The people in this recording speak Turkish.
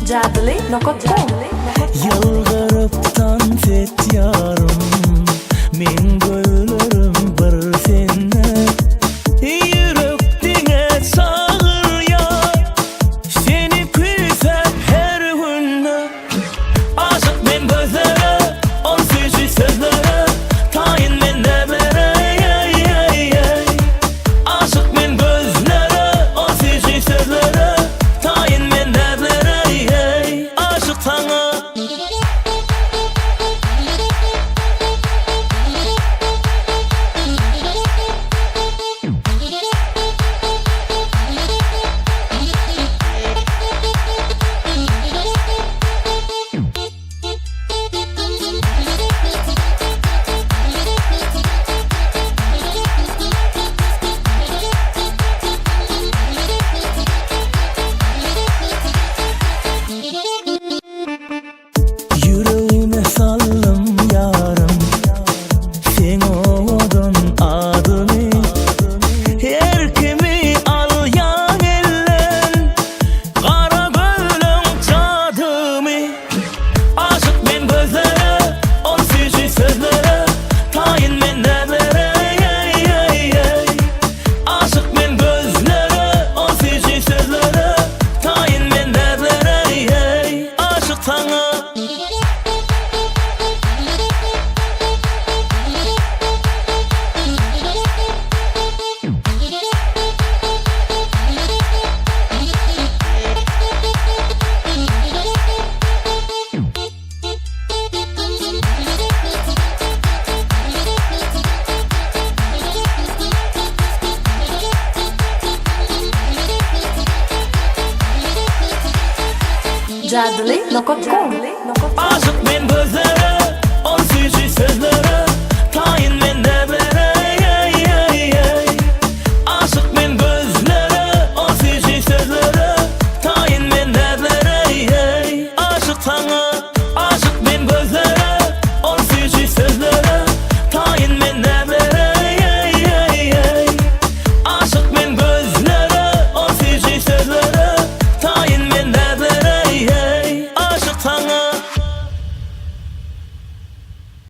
Jadli.com Yılgırıptan fet yarım men göylerim bir senne yürekdine sağır ya seni küysep her günne aşık men gözlere on süzü sözlere tayin men neblere aşık men gözlere on süzü sözlere tayin men neblere aşık sana yüreğime saldım yarım sen oğudun adımı her kimi al yan ellen kara gölün cadımı aşık men gözlere on süzü sözlere tayin men neblere aşık men gözlere on süzü sözlere tayin men neblere aşık sana Jadli.com aşık men gözlere on süzü sözlere